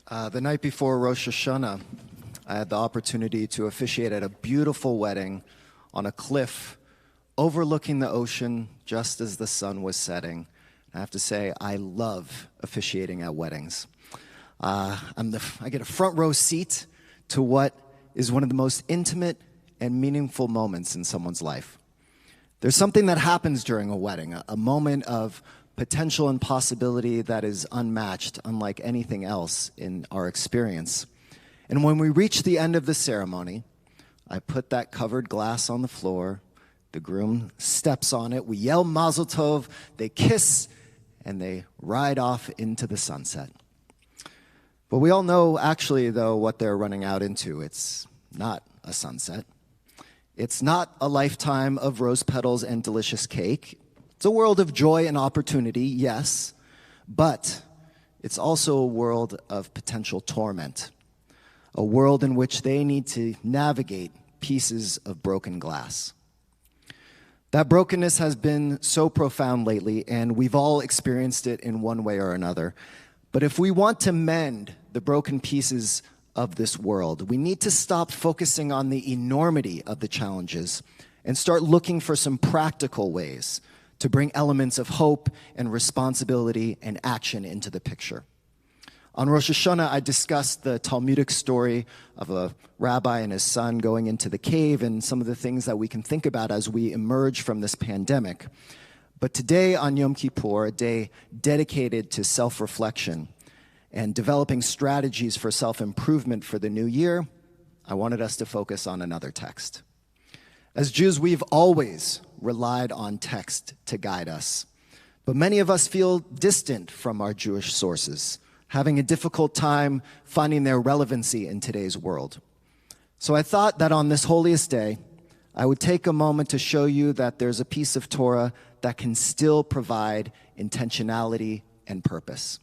The night before Rosh Hashanah, I had the opportunity to officiate at a beautiful wedding on a cliff overlooking the ocean just as the sun was setting. I have to say, I love officiating at weddings. I get a front row seat to what is one of the most intimate and meaningful moments in someone's life. There's something that happens during a wedding, a moment of potential and possibility that is unmatched, unlike anything else in our experience. And when we reach the end of the ceremony, I put that covered glass on the floor, the groom steps on it, we yell Mazel Tov, they kiss, and they ride off into the sunset. But we all know, actually, though, what they're running out into. It's not a sunset. It's not a lifetime of rose petals and delicious cake. It's a world of joy and opportunity, yes, but it's also a world of potential torment, a world in which they need to navigate pieces of broken glass. That brokenness has been so profound lately, and we've all experienced it in one way or another. But if we want to mend the broken pieces of this world, we need to stop focusing on the enormity of the challenges and start looking for some practical ways to bring elements of hope and responsibility and action into the picture. On Rosh Hashanah, I discussed the Talmudic story of a rabbi and his son going into the cave and some of the things that we can think about as we emerge from this pandemic. But today on Yom Kippur, a day dedicated to self-reflection and developing strategies for self-improvement for the new year, I wanted us to focus on another text. As Jews, we've always relied on text to guide us, but many of us feel distant from our Jewish sources, having a difficult time finding their relevancy in today's world. So I thought that on this holiest day, I would take a moment to show you that there's a piece of Torah that can still provide intentionality and purpose.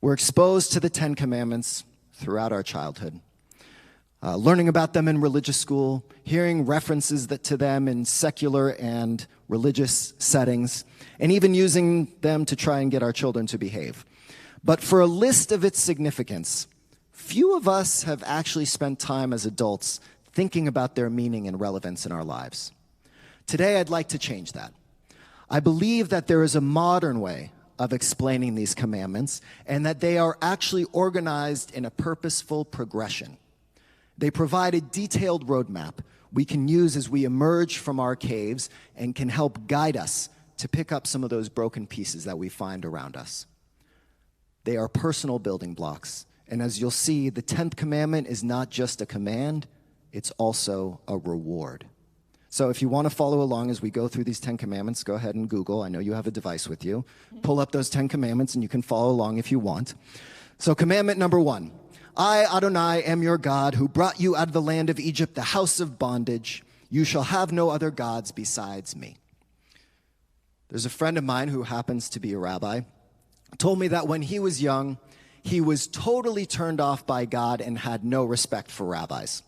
We're exposed to the Ten Commandments throughout our childhood, learning about them in religious school, hearing references to them in secular and religious settings, and even using them to try and get our children to behave. But for a list of its significance, few of us have actually spent time as adults thinking about their meaning and relevance in our lives. Today, I'd like to change that. I believe that there is a modern way of explaining these commandments and that they are actually organized in a purposeful progression. They provide a detailed roadmap we can use as we emerge from our caves and can help guide us to pick up some of those broken pieces that we find around us. They are personal building blocks. And as you'll see, the 10th commandment is not just a command, it's also a reward. So if you want to follow along as we go through these 10 commandments, go ahead and Google. I know you have a device with you. Pull up those 10 commandments and you can follow along if you want. So commandment number 1. I, Adonai, am your God who brought you out of the land of Egypt, the house of bondage. You shall have no other gods besides me. There's a friend of mine who happens to be a rabbi, told me that when he was young, he was totally turned off by God and had no respect for rabbis.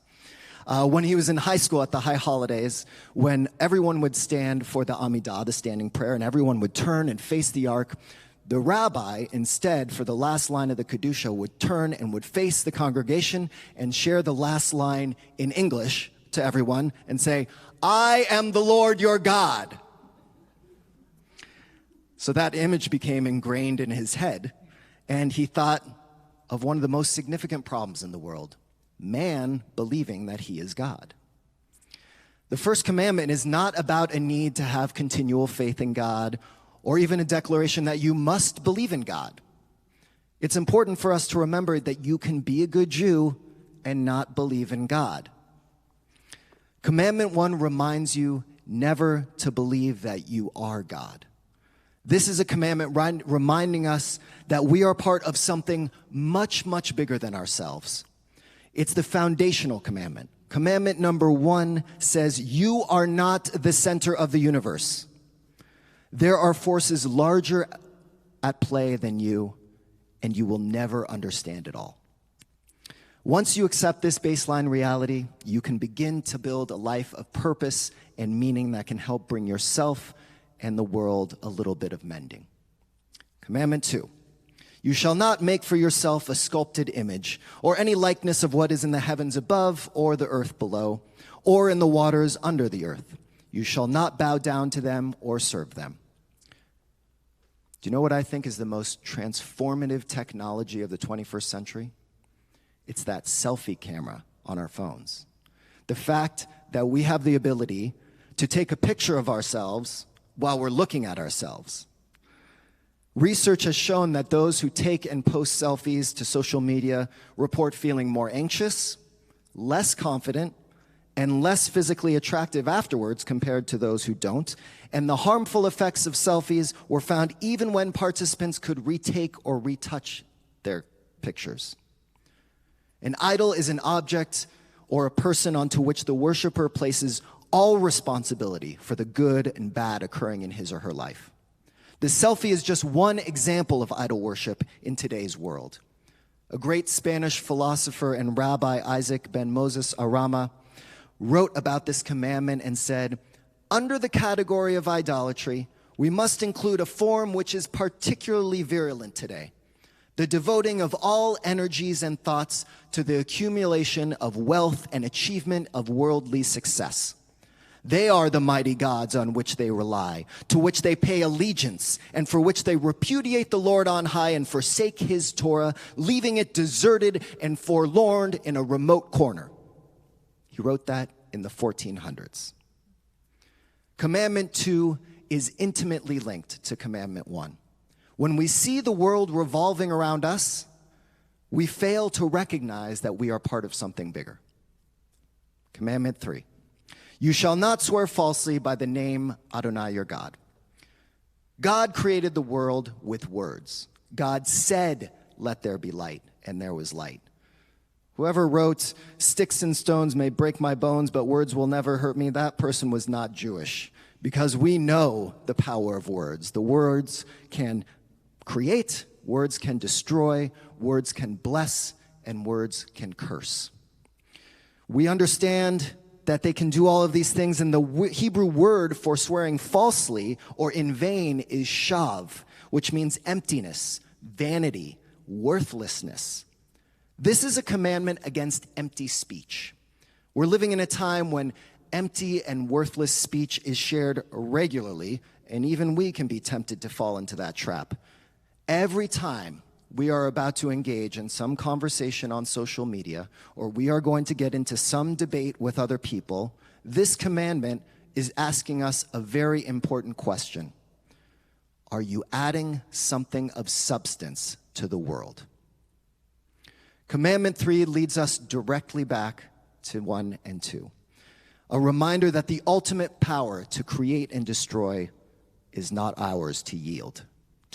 When he was in high school at the high holidays, when everyone would stand for the Amidah, the standing prayer, and everyone would turn and face the ark, the rabbi, instead, for the last line of the Kedusha, would turn and would face the congregation and share the last line in English to everyone and say, I am the Lord your God. So that image became ingrained in his head, and he thought of one of the most significant problems in the world, man believing that he is God. The first commandment is not about a need to have continual faith in God or even a declaration that you must believe in God. It's important for us to remember that you can be a good Jew and not believe in God. Commandment 1 reminds you never to believe that you are God. This is a commandment reminding us that we are part of something much, much bigger than ourselves. It's the foundational commandment. Commandment number 1 says, you are not the center of the universe. There are forces larger at play than you, and you will never understand it all. Once you accept this baseline reality, you can begin to build a life of purpose and meaning that can help bring yourself and the world a little bit of mending. Commandment 2, You shall not make for yourself a sculpted image, or any likeness of what is in the heavens above, or the earth below, or in the waters under the earth. You shall not bow down to them or serve them. Do you know what I think is the most transformative technology of the 21st century? It's that selfie camera on our phones. The fact that we have the ability to take a picture of ourselves while we're looking at ourselves. Research has shown that those who take and post selfies to social media report feeling more anxious, less confident, and less physically attractive afterwards compared to those who don't. And the harmful effects of selfies were found even when participants could retake or retouch their pictures. An idol is an object or a person onto which the worshiper places all responsibility for the good and bad occurring in his or her life. The selfie is just one example of idol worship in today's world. A great Spanish philosopher and rabbi, Isaac ben Moses Arama, wrote about this commandment and said, under the category of idolatry, we must include a form which is particularly virulent today, the devoting of all energies and thoughts to the accumulation of wealth and achievement of worldly success. They are the mighty gods on which they rely, to which they pay allegiance, and for which they repudiate the Lord on high and forsake his Torah, leaving it deserted and forlorn in a remote corner. He wrote that in the 1400s. Commandment 2 is intimately linked to Commandment 1. When we see the world revolving around us, we fail to recognize that we are part of something bigger. Commandment 3. You shall not swear falsely by the name Adonai your God. God created the world with words. God said, let there be light, and there was light. Whoever wrote, sticks and stones may break my bones, but words will never hurt me, that person was not Jewish, because we know the power of words. The words can create, words can destroy, words can bless, and words can curse. We understand that they can do all of these things, and the Hebrew word for swearing falsely or in vain is shav, which means emptiness, vanity, worthlessness. This is a commandment against empty speech. We're living in a time when empty and worthless speech is shared regularly, and even we can be tempted to fall into that trap. Every time we are about to engage in some conversation on social media, or we are going to get into some debate with other people, this commandment is asking us a very important question. Are you adding something of substance to the world? Commandment 3 leads us directly back to 1 and 2. A reminder that the ultimate power to create and destroy is not ours to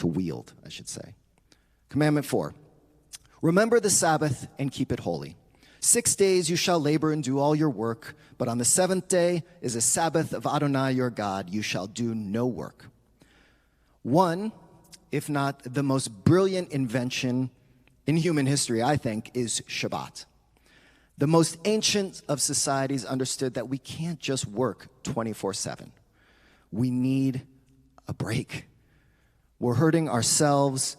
wield, I should say. Commandment 4, remember the Sabbath and keep it holy. 6 days you shall labor and do all your work, but on the seventh day is a Sabbath of Adonai your God. You shall do no work. One, if not the most brilliant invention in human history, I think, is Shabbat. The most ancient of societies understood that we can't just work 24/7. We need a break. We're hurting ourselves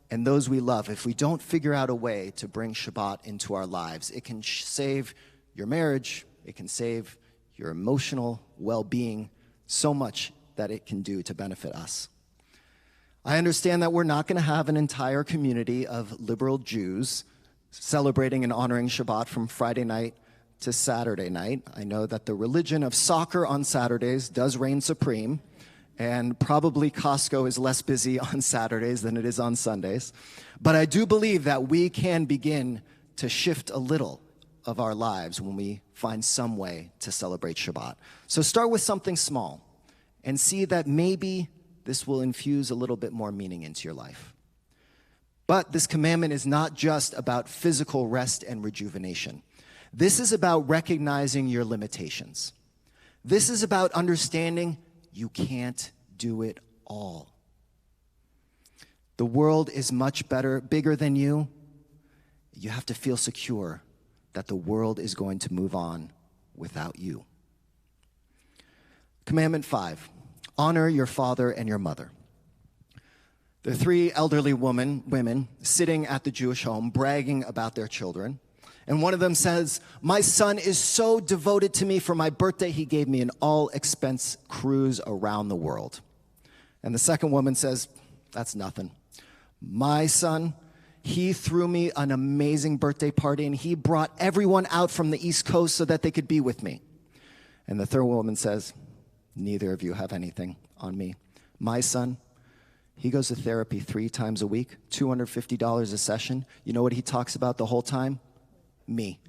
and those we love if we don't figure out a way to bring Shabbat into our lives. It can save your marriage. It can save your emotional well-being, so much that it can do to benefit us. I understand that we're not going to have an entire community of liberal Jews celebrating and honoring Shabbat from Friday night to Saturday night. I know that the religion of soccer on Saturdays does reign supreme, and probably Costco is less busy on Saturdays than it is on Sundays. But I do believe that we can begin to shift a little of our lives when we find some way to celebrate Shabbat. So start with something small and see that maybe this will infuse a little bit more meaning into your life. But this commandment is not just about physical rest and rejuvenation. This is about recognizing your limitations. This is about understanding you can't do it all. The world is much bigger than you. You have to feel secure that the world is going to move on without you. Commandment 5, honor your father and your mother. There are three elderly women sitting at the Jewish home bragging about their children. And one of them says, "My son is so devoted to me. For my birthday, he gave me an all-expense cruise around the world." And the second woman says, "That's nothing. My son, he threw me an amazing birthday party, and he brought everyone out from the East Coast so that they could be with me." And the third woman says, "Neither of you have anything on me. My son, he goes to therapy 3 times a week, $250 a session. You know what he talks about the whole time? Me."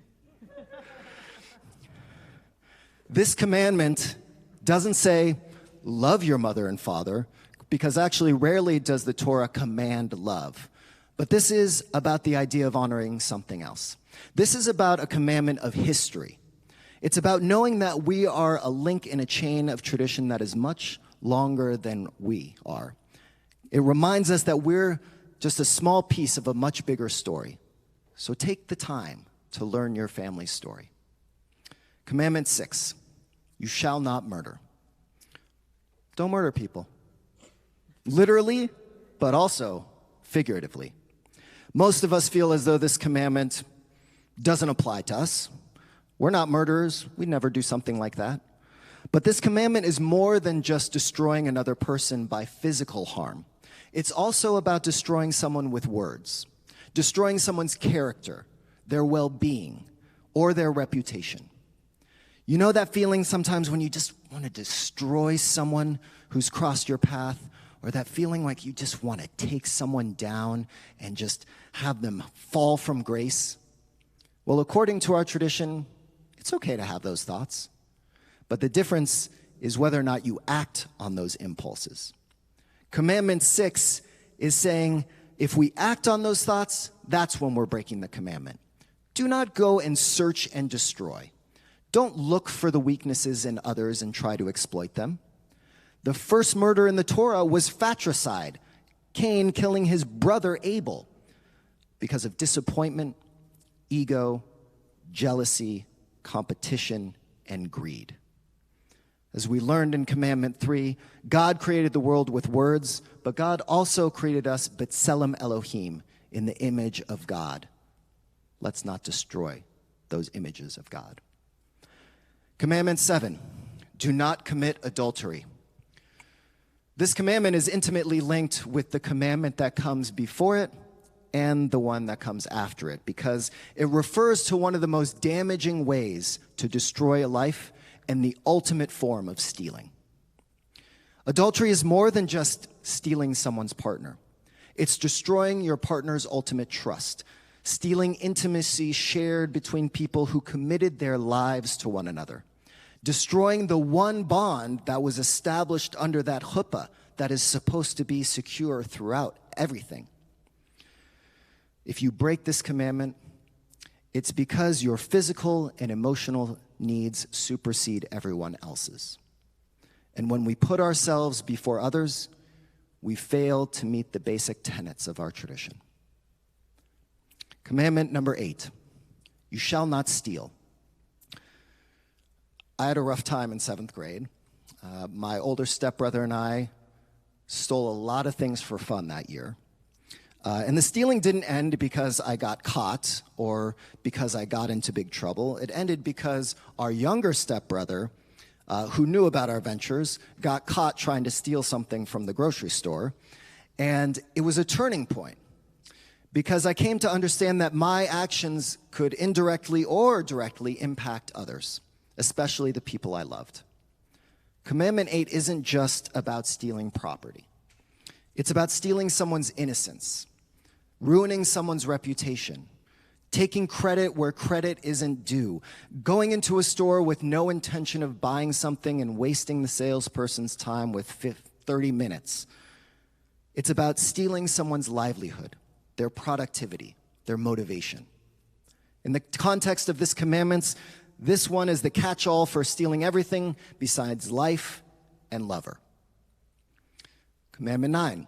This commandment doesn't say, love your mother and father, because actually rarely does the Torah command love. But this is about the idea of honoring something else. This is about a commandment of history. It's about knowing that we are a link in a chain of tradition that is much longer than we are. It reminds us that we're just a small piece of a much bigger story. So take the time to learn your family's story. Commandment 6, you shall not murder. Don't murder people. Literally, but also figuratively. Most of us feel as though this commandment doesn't apply to us. We're not murderers. We'd never do something like that. But this commandment is more than just destroying another person by physical harm. It's also about destroying someone with words, destroying someone's character, their well-being, or their reputation. You know that feeling sometimes when you just want to destroy someone who's crossed your path, or that feeling like you just want to take someone down and just have them fall from grace? Well, according to our tradition, it's okay to have those thoughts. But the difference is whether or not you act on those impulses. Commandment 6 is saying, if we act on those thoughts, that's when we're breaking the commandment. Do not go and search and destroy. Don't look for the weaknesses in others and try to exploit them. The first murder in the Torah was fratricide, Cain killing his brother Abel because of disappointment, ego, jealousy, competition, and greed. As we learned in Commandment 3, God created the world with words, but God also created us B'Tselem Elohim, in the image of God. Let's not destroy those images of God. Commandment 7, do not commit adultery. This commandment is intimately linked with the commandment that comes before it and the one that comes after it, because it refers to one of the most damaging ways to destroy a life and the ultimate form of stealing. Adultery is more than just stealing someone's partner. It's destroying your partner's ultimate trust, stealing intimacy shared between people who committed their lives to one another, destroying the one bond that was established under that chuppah that is supposed to be secure throughout everything. If you break this commandment, it's because your physical and emotional needs supersede everyone else's. And when we put ourselves before others, we fail to meet the basic tenets of our tradition. Commandment number 8, you shall not steal. I had a rough time in 7th grade. My older stepbrother and I stole a lot of things for fun that year. And the stealing didn't end because I got caught or because I got into big trouble. It ended because our younger stepbrother, who knew about our ventures, got caught trying to steal something from the grocery store. And it was a turning point because I came to understand that my actions could indirectly or directly impact others, especially the people I loved. Commandment 8 isn't just about stealing property. It's about stealing someone's innocence, ruining someone's reputation, taking credit where credit isn't due, going into a store with no intention of buying something and wasting the salesperson's time with 30 minutes. It's about stealing someone's livelihood, their productivity, their motivation. In the context of this commandments, this one is the catch-all for stealing everything besides life and lover. Commandment 9,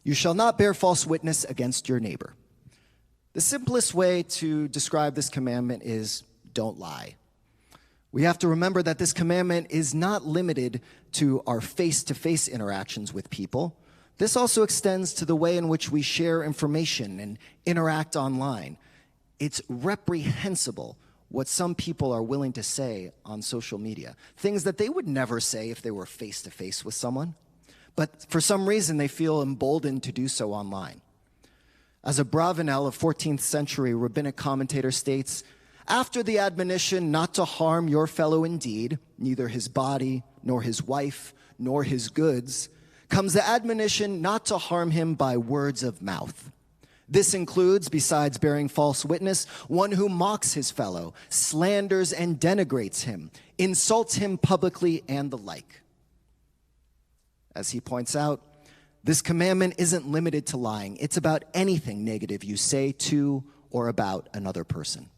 you shall not bear false witness against your neighbor. The simplest way to describe this commandment is don't lie. We have to remember that this commandment is not limited to our face-to-face interactions with people, This also extends to the way in which we share information and interact online. It's reprehensible what some people are willing to say on social media, things that they would never say if they were face-to-face with someone, but for some reason they feel emboldened to do so online. As a Bravanel, a 14th century rabbinic commentator, states, "After the admonition not to harm your fellow in deed, neither his body, nor his wife, nor his goods, comes the admonition not to harm him by words of mouth. This includes, besides bearing false witness, one who mocks his fellow, slanders and denigrates him, insults him publicly, and the like." As he points out, this commandment isn't limited to lying. It's about anything negative you say to or about another person.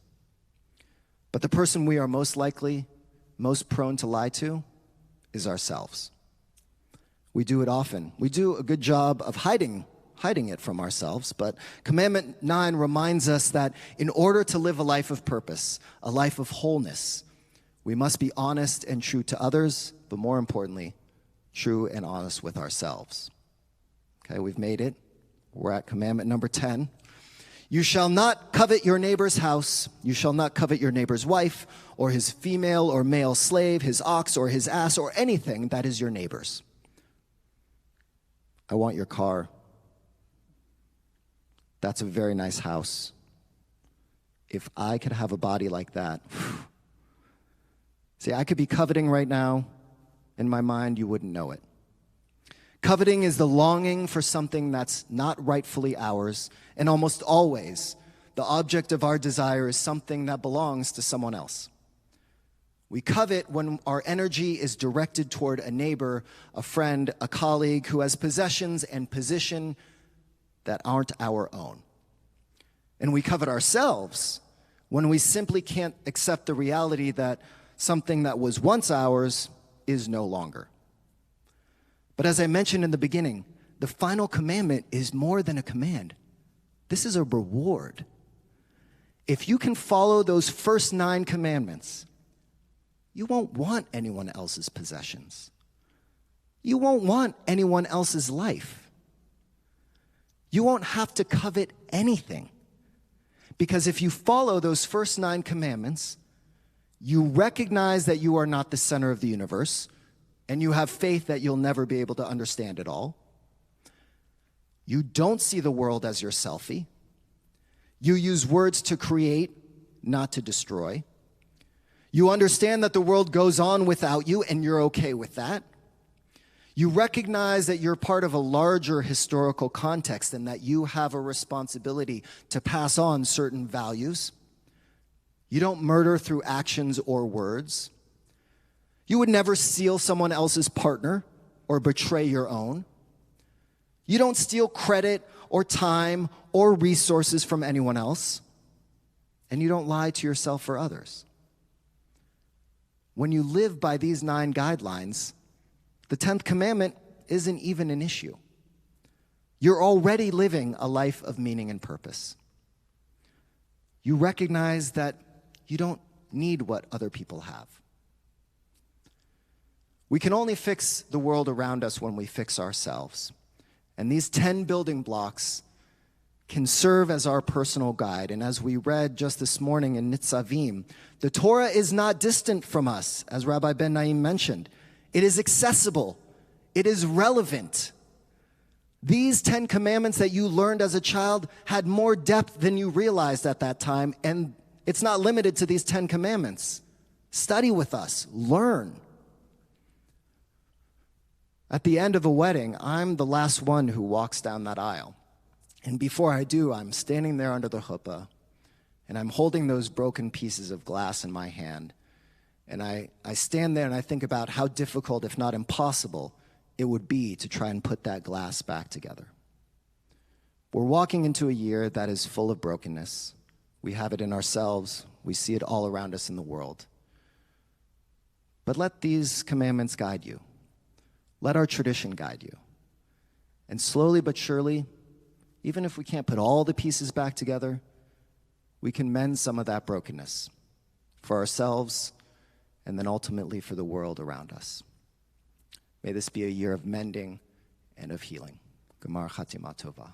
But the person we are most likely, most prone to lie to, is ourselves. We do it often. We do a good job of hiding it from ourselves, but Commandment 9 reminds us that in order to live a life of purpose, a life of wholeness, we must be honest and true to others, but more importantly, true and honest with ourselves. Okay, we've made it. We're at commandment number 10. You shall not covet your neighbor's house. You shall not covet your neighbor's wife, or his female or male slave, his ox or his ass, or anything that is your neighbor's. I want your car. That's a very nice house. If I could have a body like that. See, I could be coveting right now. In my mind, you wouldn't know it. Coveting is the longing for something that's not rightfully ours, and almost always, the object of our desire is something that belongs to someone else. We covet when our energy is directed toward a neighbor, a friend, a colleague who has possessions and position that aren't our own. And we covet ourselves when we simply can't accept the reality that something that was once ours is no longer. But as I mentioned in the beginning, the final commandment is more than a command. This is a reward. If you can follow those first 9 commandments, you won't want anyone else's possessions. You won't want anyone else's life. You won't have to covet anything. Because if you follow those first 9 commandments, you recognize that you are not the center of the universe, and you have faith that you'll never be able to understand it all. You don't see the world as your selfie. You use words to create, not to destroy. You understand that the world goes on without you, and you're okay with that. You recognize that you're part of a larger historical context and that you have a responsibility to pass on certain values. You don't murder through actions or words. You would never steal someone else's partner or betray your own. You don't steal credit or time or resources from anyone else. And you don't lie to yourself or others. When you live by these 9 guidelines, the 10th commandment isn't even an issue. You're already living a life of meaning and purpose. You recognize that you don't need what other people have. We can only fix the world around us when we fix ourselves. And these 10 building blocks can serve as our personal guide. And as we read just this morning in Nitzavim, the Torah is not distant from us, as Rabbi Ben Naim mentioned. It is accessible. It is relevant. These 10 commandments that you learned as a child had more depth than you realized at that time, and it's not limited to these 10 commandments. Study with us. Learn. At the end of a wedding, I'm the last one who walks down that aisle. And before I do, I'm standing there under the chuppah, and I'm holding those broken pieces of glass in my hand. And I stand there and I think about how difficult, if not impossible, it would be to try and put that glass back together. We're walking into a year that is full of brokenness. We have it in ourselves. We see it all around us in the world. But let these commandments guide you. Let our tradition guide you. And slowly but surely, even if we can't put all the pieces back together, we can mend some of that brokenness for ourselves and then ultimately for the world around us. May this be a year of mending and of healing. Gemar Chatima Tova.